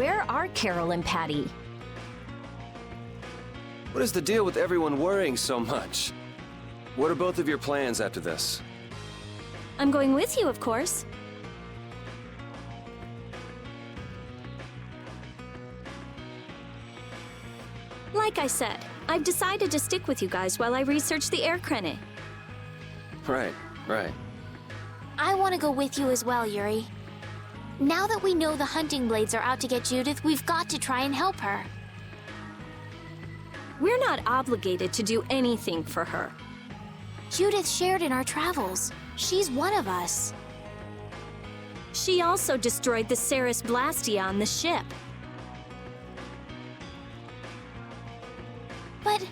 where are Carol and Patty? What is the deal with everyone worrying so much? What are both of your plans after this? I'm going with you, of course. Like I said, I've decided to stick with you guys while I research the air crennet. Right. I want to go with you as well, Yuri. Now that we know the hunting blades are out to get Judith, we've got to try and help her. We're not obligated to do anything for her. Judith shared in our travels. She's one of us. She also destroyed the Ceres Blastia on the ship. But...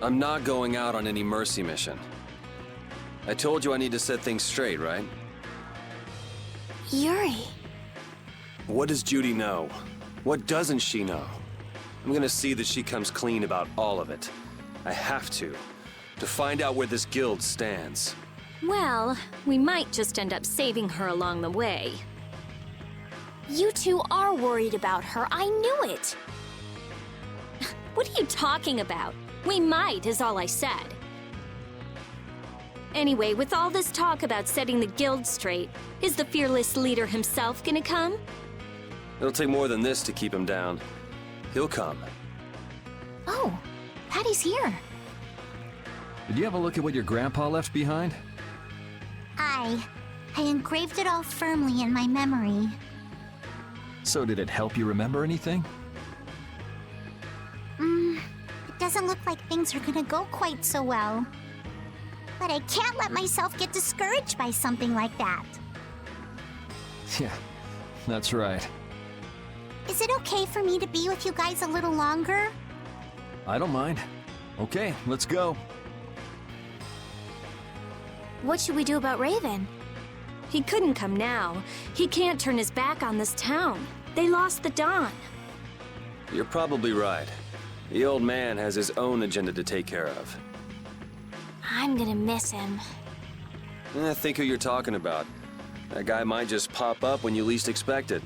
I'm not going out on any mercy mission. I told you I need to set things straight, right? Yuri... What does Judy know? What doesn't she know? I'm gonna see that she comes clean about all of it. I have to find out where this guild stands. Well, we might just end up saving her along the way. You two are worried about her. I knew it. What are you talking about? We might, is all I said. Anyway, with all this talk about setting the guild straight, is the fearless leader himself gonna come? It'll take more than this to keep him down. He'll come. Oh, Patty's here. Did you have a look at what your grandpa left behind? I engraved it all firmly in my memory. So did it help you remember anything? It doesn't look like things are gonna go quite so well. But I can't let myself get discouraged by something like that. Yeah, that's right. Is it okay for me to be with you guys a little longer? I don't mind. Okay, let's go. What should we do about Raven? He couldn't come now. He can't turn his back on this town. They lost the Dawn. You're probably right. The old man has his own agenda to take care of. I'm gonna miss him. Think who you're talking about. That guy might just pop up when you least expect it.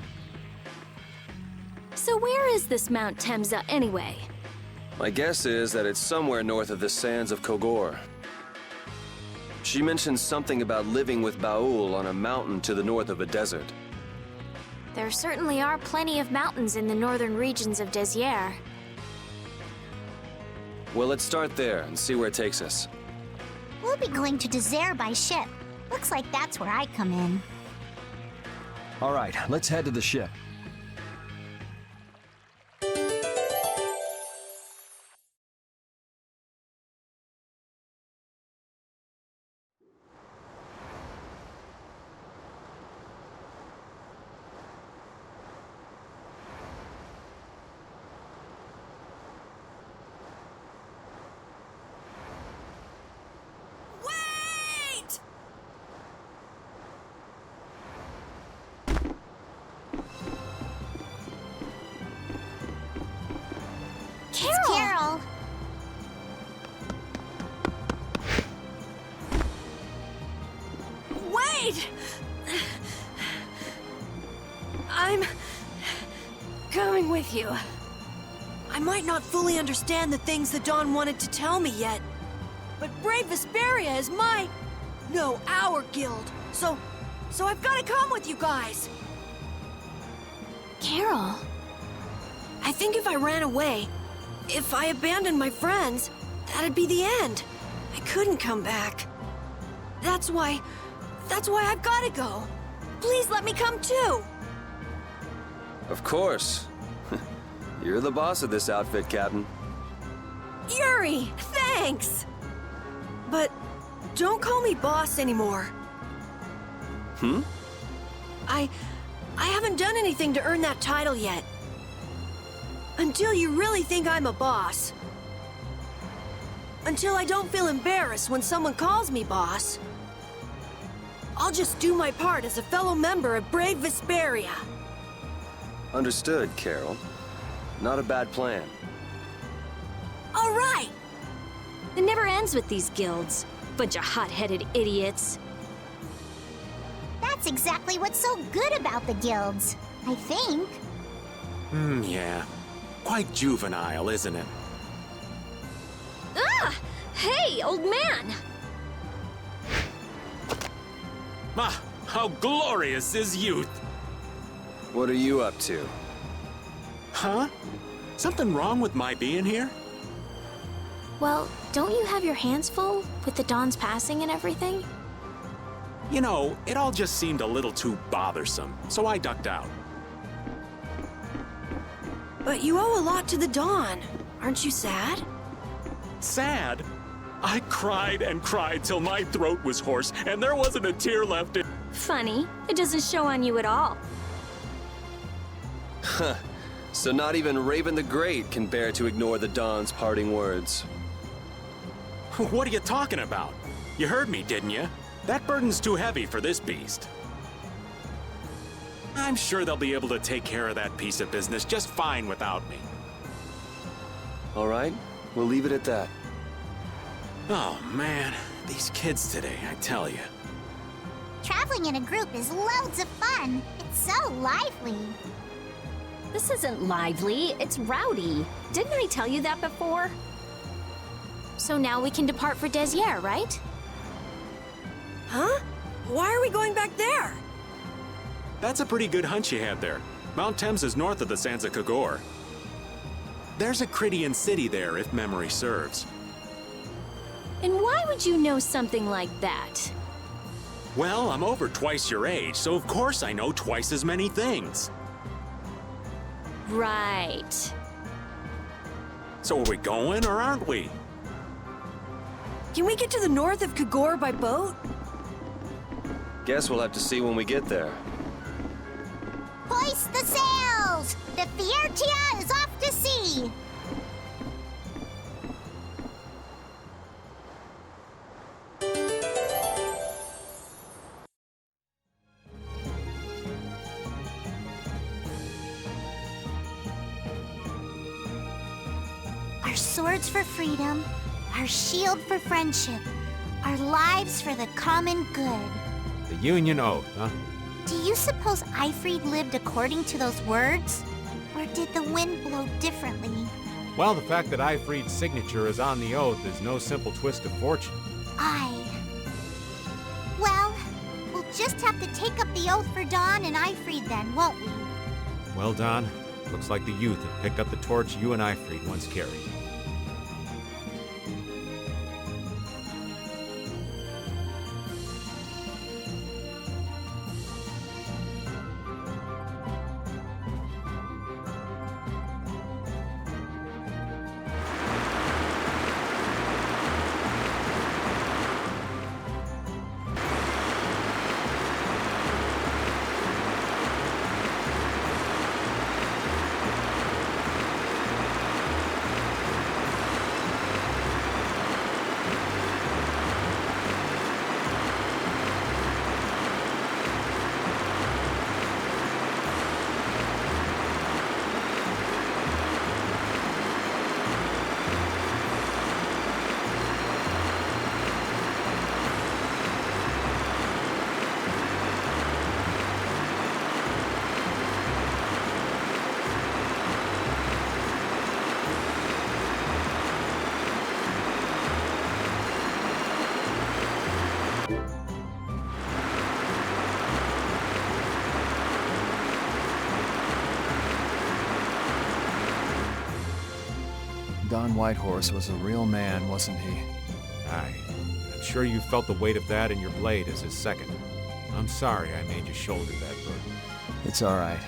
So where is this Mount Temza anyway? My guess is that it's somewhere north of the sands of Kogor. She mentioned something about living with Baul on a mountain to the north of a desert. There certainly are plenty of mountains in the northern regions of Desier. Well, let's start there and see where it takes us. We'll be going to Désert by ship. Looks like that's where I come in. All right, let's head to the ship. Carol! Wait! I'm going with you. I might not fully understand the things that Dawn wanted to tell me yet, but Brave Vesperia is our guild. So I've got to come with you guys. Carol. I think if I ran away, if I abandoned my friends, that'd be the end. I couldn't come back. That's why I've got to go. Please let me come too. Of course. You're the boss of this outfit, Captain. Yuri, thanks! But don't call me boss anymore. I haven't done anything to earn that title yet. Until you really think I'm a boss. Until I don't feel embarrassed when someone calls me boss. I'll just do my part as a fellow member of Brave Vesperia. Understood, Carol. Not a bad plan. All right! It never ends with these guilds. Bunch of hot-headed idiots. That's exactly what's so good about the guilds, I think. Yeah. Quite juvenile, isn't it? Ah! Hey, old man! Ah, how glorious is youth! What are you up to? Huh? Something wrong with my being here? Well, don't you have your hands full with the Dawn's passing and everything? You know, it all just seemed a little too bothersome, so I ducked out. But you owe a lot to the Dawn. Aren't you sad? Sad? I cried and cried till my throat was hoarse, and there wasn't a tear left in... Funny, it doesn't show on you at all. Huh. So not even Raven the Great can bear to ignore the Dawn's parting words. What are you talking about? You heard me, didn't you? That burden's too heavy for this beast. I'm sure they'll be able to take care of that piece of business just fine without me. All right, we'll leave it at that. Oh, man. These kids today, I tell you. Traveling in a group is loads of fun. It's so lively. This isn't lively, it's rowdy. Didn't I tell you that before? So now we can depart for Desier, right? Huh? Why are we going back there? That's a pretty good hunch you had there. Mount Thames is north of the Sands of Kagor. There's a Crydian city there, if memory serves. And why would you know something like that? Well, I'm over twice your age, so of course I know twice as many things. Right. So are we going, or aren't we? Can we get to the north of Kagor by boat? Guess we'll have to see when we get there. Hoist the sails! The Fiertia is off to sea! Our swords for freedom, our shield for friendship, our lives for the common good. The Union Oath, huh? Do you suppose Eifried lived according to those words? Or did the wind blow differently? Well, the fact that Eifried's signature is on the oath is no simple twist of fortune. Well, we'll just have to take up the oath for Dawn and Eifried then, won't we? Well, Don, looks like the youth have picked up the torch you and Eifried once carried. Don Whitehorse was a real man, wasn't he? Aye. I'm sure you felt the weight of that in your blade as his second. I'm sorry I made you shoulder that burden. It's all right.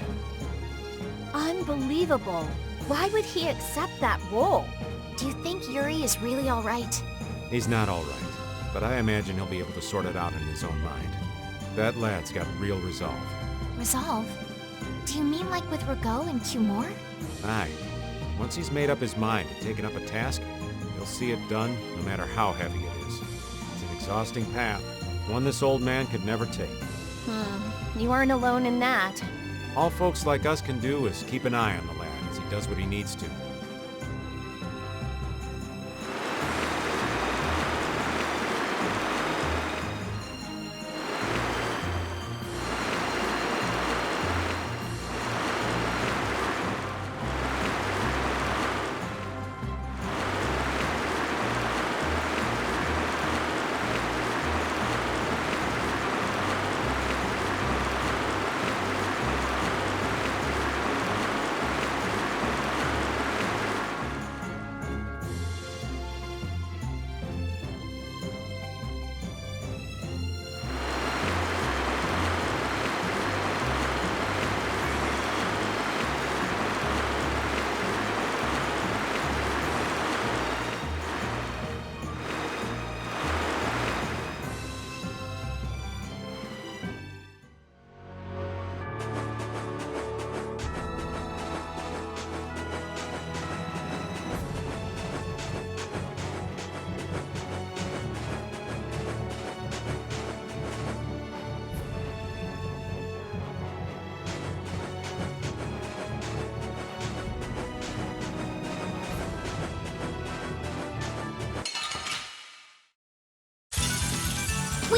Unbelievable. Why would he accept that role? Do you think Yuri is really all right? He's not all right, but I imagine he'll be able to sort it out in his own mind. That lad's got real resolve. Resolve? Do you mean like with Rago and Cumore? Aye. Once he's made up his mind and taken up a task, he'll see it done no matter how heavy it is. It's an exhausting path, one this old man could never take. You aren't alone in that. All folks like us can do is keep an eye on the lad as he does what he needs to.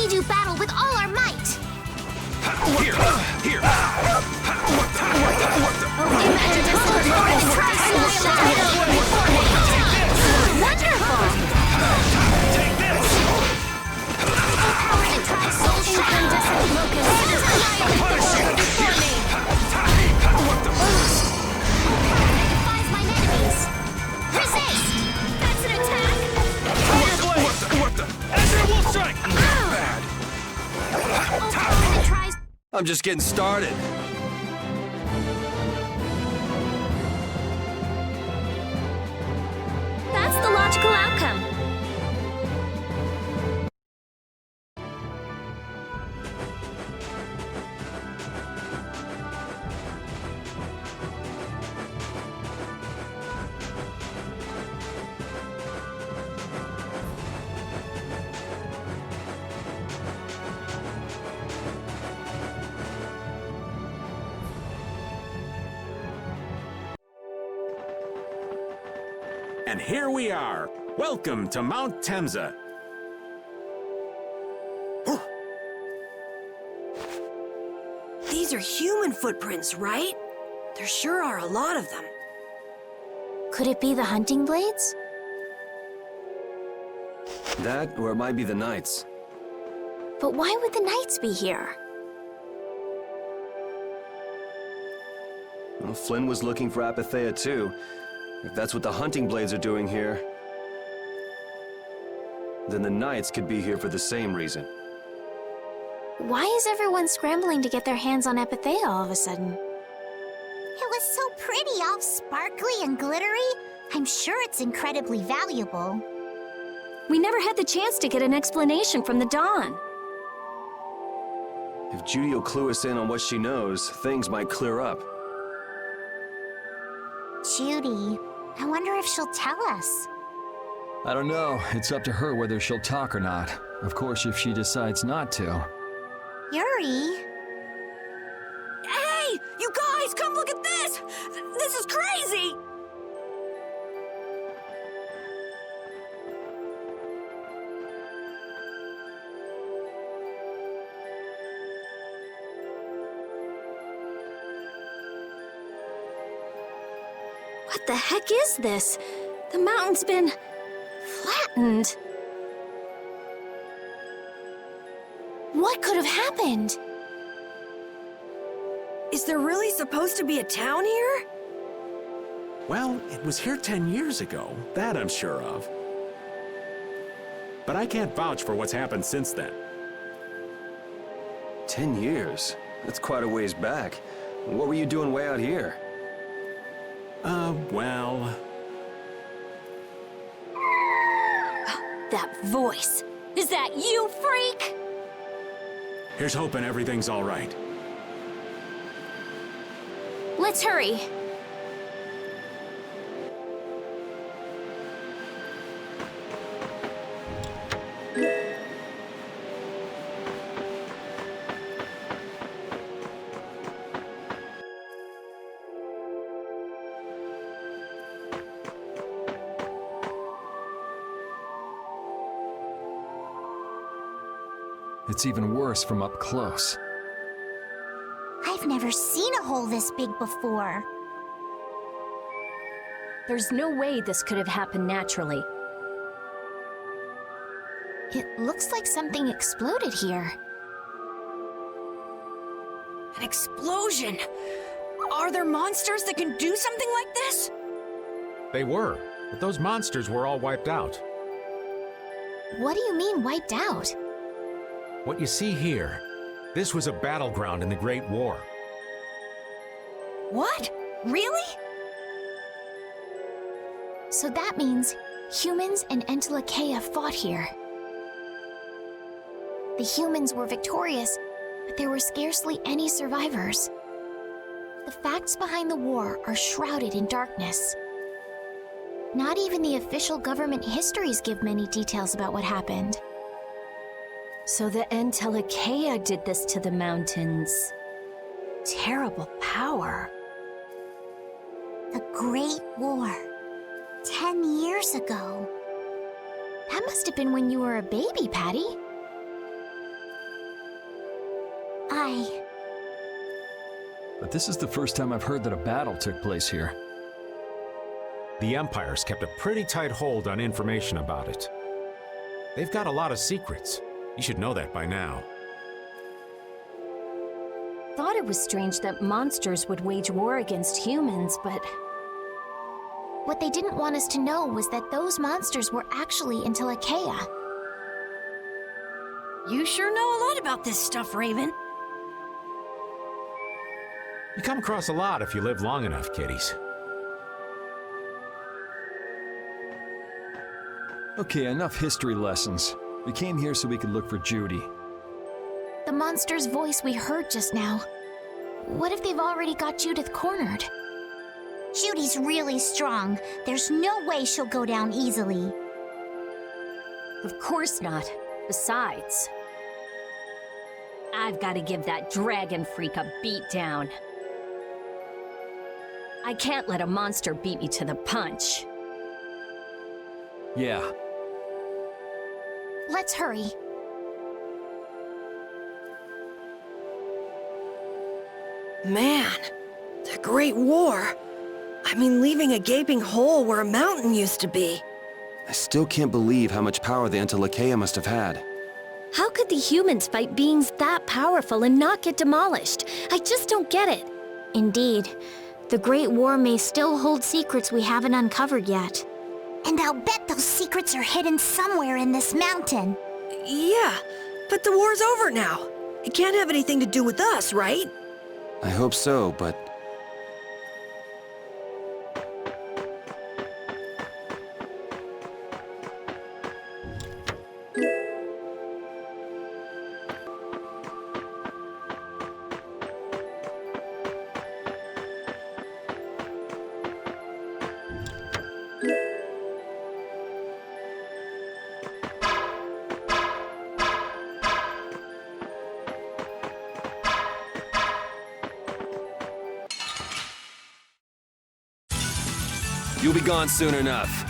we do battle with all our might. Here! Here! Wonderful! Take this! Incandescent locust. Punish you! Defies my enemies. Resist! That's an attack! What the? Ezra will strike! Bad. It tries. I'm just getting started. That's the logical outcome. And here we are. Welcome to Mount Temsa. These are human footprints, right? There sure are a lot of them. Could it be the hunting blades? That, or it might be the Knights. But why would the knights be here? Well, Flynn was looking for Apatheia too. If that's what the hunting blades are doing here, then the Knights could be here for the same reason. Why is everyone scrambling to get their hands on Apatheia all of a sudden? It was so pretty, all sparkly and glittery. I'm sure it's incredibly valuable. We never had the chance to get an explanation from the Dawn. If Judy will clue us in on what she knows, things might clear up. Judy, I wonder if she'll tell us. I don't know. It's up to her whether she'll talk or not. Of course, if she decides not to. Yuri? Hey! You guys, come look at this! This is crazy! What the heck is this? The mountain's been flattened. What could have happened? Is there really supposed to be a town here? Well, it was here 10 years ago. That I'm sure of. But I can't vouch for what's happened since then. 10 years? That's quite a ways back. What were you doing way out here? Well... That voice. Is that you, freak? Here's hoping everything's all right. Let's hurry. It's even worse from up close. I've never seen a hole this big before. There's no way this could have happened naturally. It looks like something exploded here. An explosion! Are there monsters that can do something like this? They were, but those monsters were all wiped out. What do you mean wiped out? What you see here, this was a battleground in the Great War. What? Really? So that means humans and Entelekea fought here. The humans were victorious, but there were scarcely any survivors. The facts behind the war are shrouded in darkness. Not even the official government histories give many details about what happened. So the Entelekea did this to the mountains. Terrible power. The Great War. 10 years ago. That must have been when you were a baby, Patty. Why? But this is the first time I've heard that a battle took place here. The Empire's kept a pretty tight hold on information about it. They've got a lot of secrets. You should know that by now. Thought it was strange that monsters would wage war against humans, but What they didn't want us to know was that those monsters were actually in Telekea. You sure know a lot about this stuff, Raven. You come across a lot if you live long enough, kiddies. Okay, enough history lessons. We came here so we could look for Judy. The monster's voice we heard just now. What if they've already got Judith cornered? Judy's really strong. There's no way she'll go down easily. of course not. Besides, I've got to give that dragon freak a beatdown. I can't let a monster beat me to the punch. Yeah. Let's hurry. Man, the Great War. I mean, leaving a gaping hole where a mountain used to be. I still can't believe how much power the Antilocheia must have had. How could the humans fight beings that powerful and not get demolished? I just don't get it. Indeed. The Great War may still hold secrets we haven't uncovered yet. And I'll bet those secrets are hidden somewhere in this mountain. Yeah, but the war's over now. It can't have anything to do with us, right? I hope so, but... You'll be gone soon enough.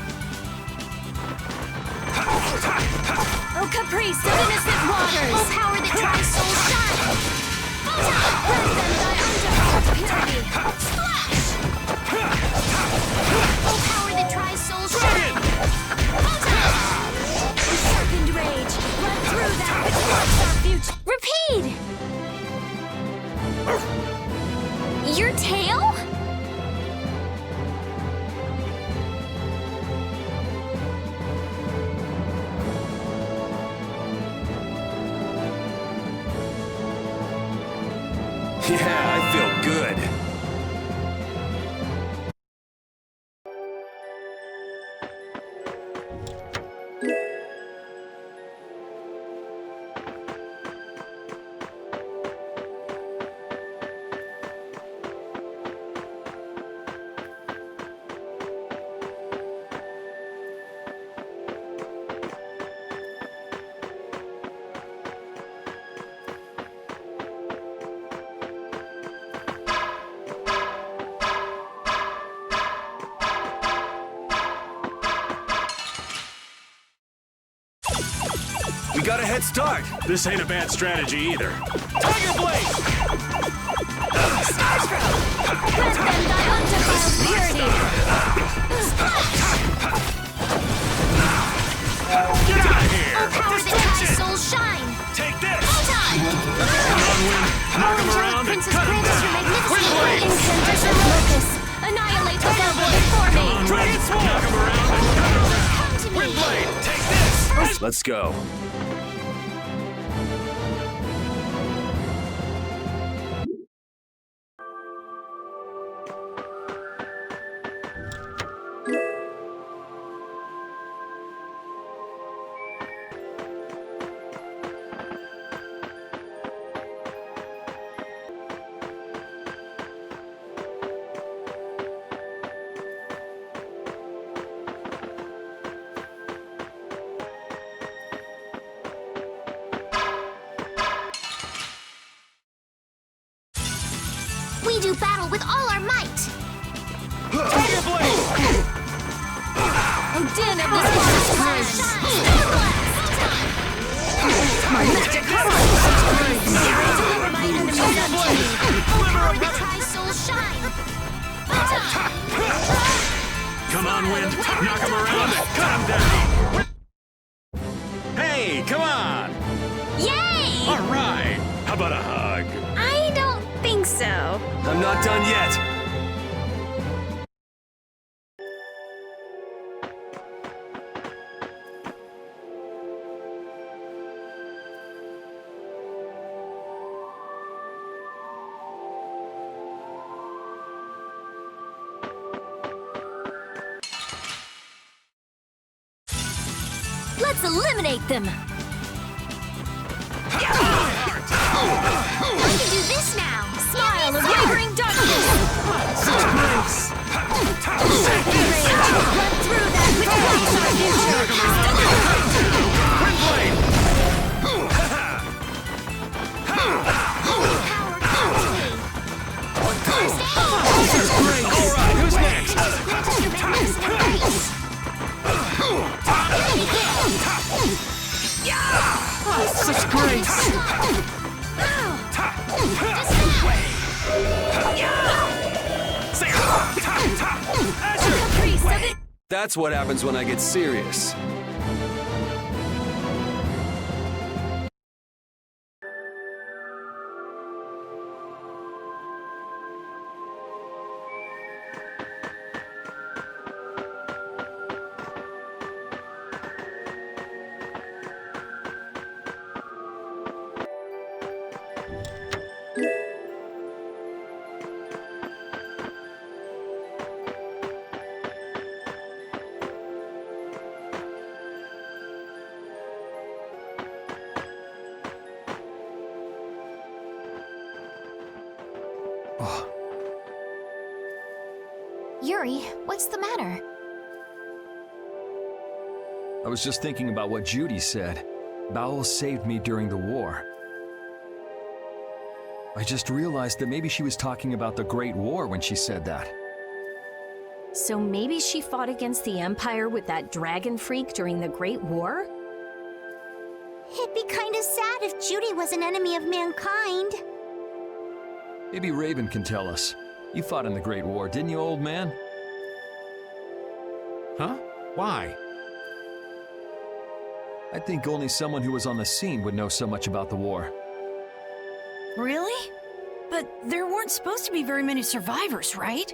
Oh, caprice of innocent waters! Oh, power that tries soul shine! Cleanse them thy undefiled purity! Splash! Oh, power that tries soul shine! Sharpened rage! Run through that which blocks our future! Repeat! Your tail? Yeah, I feel good. We got a head start. This ain't a bad strategy either. Tiger Blade! Cleanse them thy undefiled purity! Get out of here! Oh, power that tries soul shine! Take this! Knock him around and Princess cut him Grant is your down! magnificent Incandescent locus! Annihilate the level before me! Dragon Sword! Knock him around and cut him down! Come to me! Blade, take this! Let's go. Wind! Knock him around and cut him down! Hey, come on! Yay! All right! How about a hug? I don't think so. I'm not done yet. Let's eliminate them. I can do this now! Smile of wavering darkness. Run through that which blocks our future. All right, who's next? Such grace! That's what happens when I get serious. Yuri, what's the matter? I was just thinking about what Judy said. Bowel saved me during the war. I just realized that maybe she was talking about the Great War when she said that. So maybe she fought against the Empire with that dragon freak during the Great War? It'd be kind of sad if Judy was an enemy of mankind. Maybe Raven can tell us. You fought in the Great War, didn't you, old man? Huh? Why? I think only someone who was on the scene would know so much about the war. Really? But there weren't supposed to be very many survivors, right?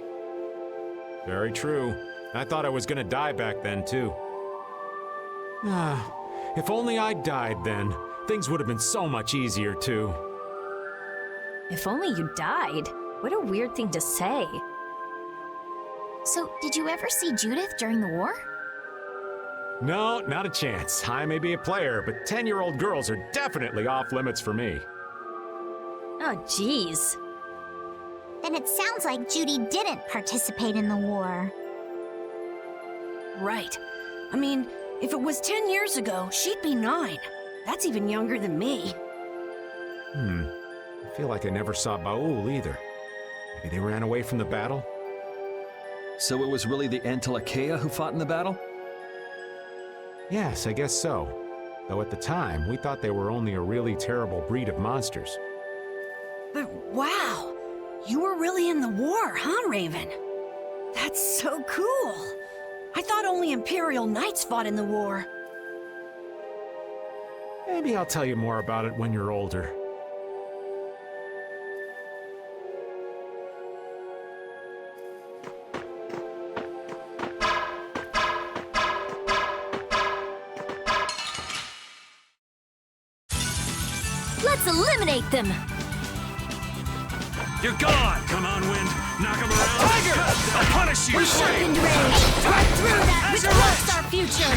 Very true. I thought I was gonna die back then, too. If only I died then, things would have been so much easier, too. If only you died. What a weird thing to say. So, did you ever see Judith during the war? No, not a chance. I may be a player, but 10-year-old girls are definitely off limits for me. Oh, jeez. Then it sounds like Judy didn't participate in the war. Right. I mean, if it was 10 years ago, she'd be 9. That's even younger than me. I feel like I never saw Baul either. Maybe they ran away from the battle? So it was really the Entelakea who fought in the battle? Yes, I guess so. Though at the time, we thought they were only a really terrible breed of monsters. But wow! You were really in the war, huh, Raven? That's so cool! I thought only Imperial Knights fought in the war. Maybe I'll tell you more about it when you're older. Let's eliminate them! You're gone! Come on, Wind! Knock him around! Tiger! I'll punish you! Sharpened rage! Run through that which blocks our future!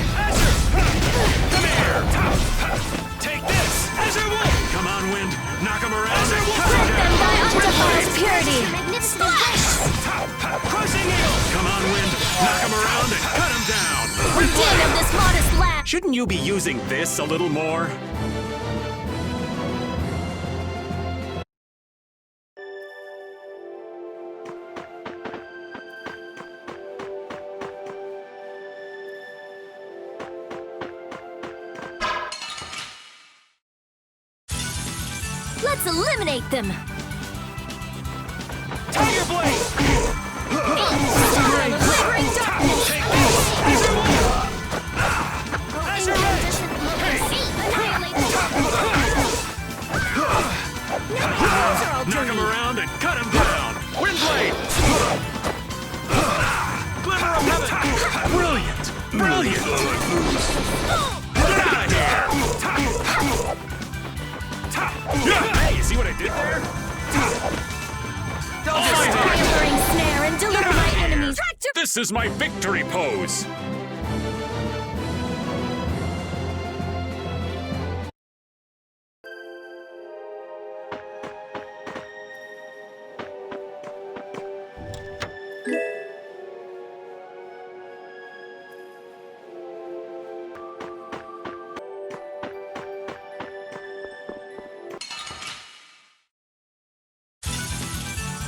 Come here! Take this! Azure Wolf! Come on, Wind! Knock him around and cut Break him them down! by Octopus purity! Magnificent flash! Crushing Eagle! Come on, Wind! Knock him around and cut him down! Rid of this modest lad! Shouldn't you be using this a little more? Let's eliminate them! Tiger Blade! Style of wavering darkness! Take this! This is my victory pose!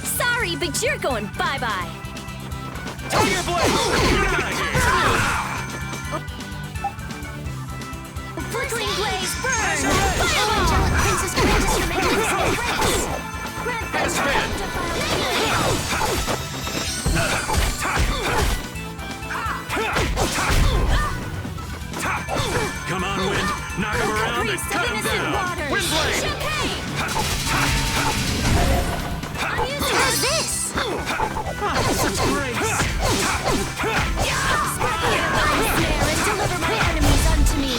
Sorry, but you're going bye-bye. Flipping blades, burn! Angelic Princess grant us your magnificent grace. Grant them Come on, Wind! Knock him around and cut him down! Windblade! How's this? Such grace! snare and deliver my enemies unto me.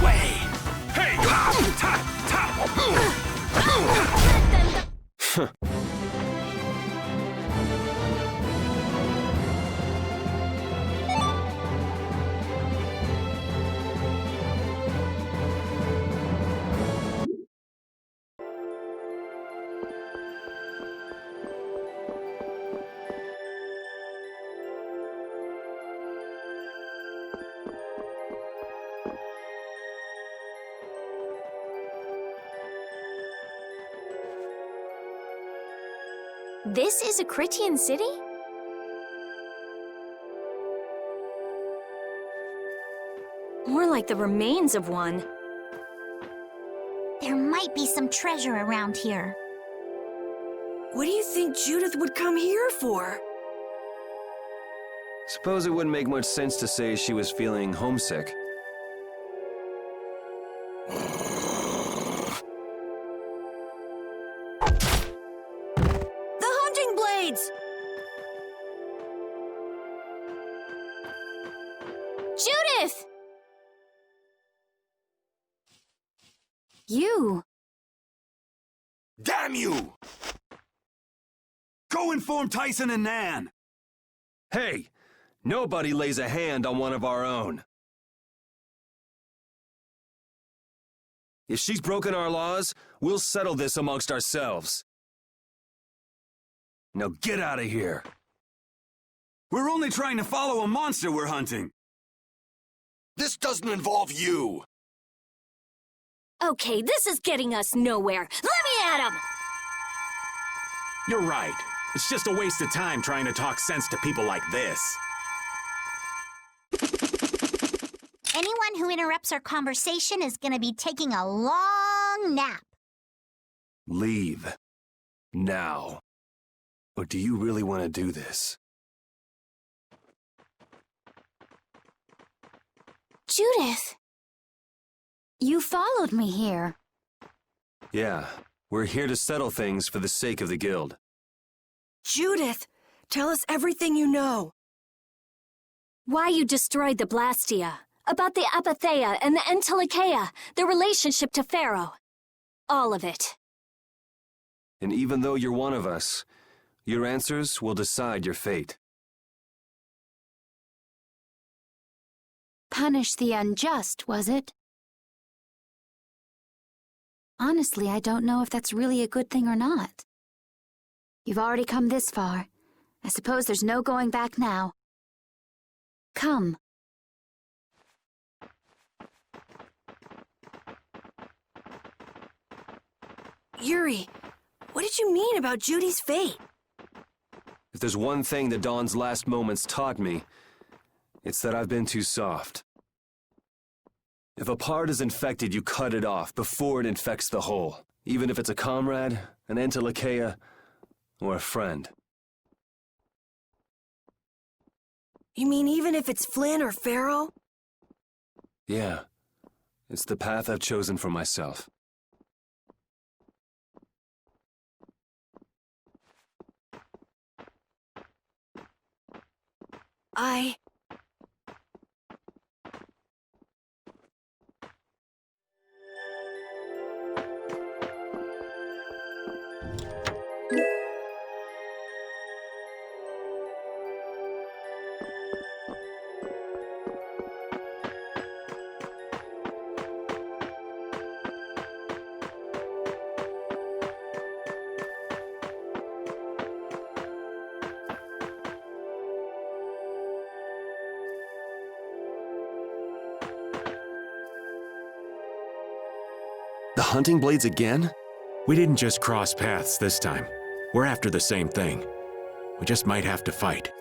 Way! Hey! This is a Critian city? More like the remains of one. There might be some treasure around here. What do you think Judith would come here for? Suppose it wouldn't make much sense to say she was feeling homesick. The hunting blades! Judith! You. Damn you! Go inform Tyson and Nan! Hey! Nobody lays a hand on one of our own. If she's broken our laws, we'll settle this amongst ourselves. Now get out of here. We're only trying to follow a monster we're hunting. This doesn't involve you. Okay, this is getting us nowhere. Let me at him! You're right. It's just a waste of time trying to talk sense to people like this. Anyone who interrupts our conversation is gonna be taking a long nap. Leave. Now. Or do you really want to do this? Judith! You followed me here. Yeah, we're here to settle things for the sake of the guild. Judith, tell us everything you know. Why you destroyed the Blastia, about the Apatheia and the Entelikeia, their relationship to Pharaoh. All of it. And even though you're one of us, your answers will decide your fate. Punish the unjust, was it? Honestly, I don't know if that's really a good thing or not. You've already come this far. I suppose there's no going back now. Come. Yuri, what did you mean about Judy's fate? If there's one thing that Dawn's last moments taught me, it's that I've been too soft. If a part is infected, you cut it off before it infects the whole, even if it's a comrade, an Entelikeia, or a friend. You mean even if it's Flynn or Pharaoh? Yeah, it's the path I've chosen for myself. hunting blades again? We didn't just cross paths this time. We're after the same thing. We just might have to fight.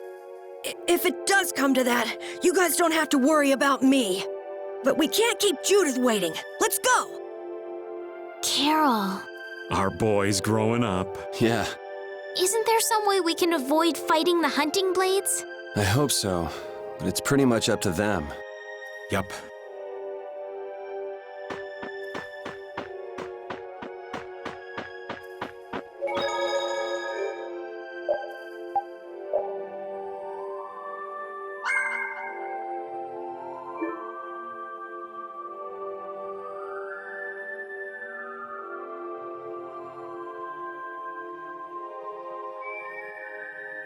If it does come to that, you guys don't have to worry about me. But we can't keep Judith waiting. Let's go! Carol, Our boy's growing up. Yeah, isn't there some way we can avoid fighting the hunting blades? I hope so. But it's pretty much up to them. Yup.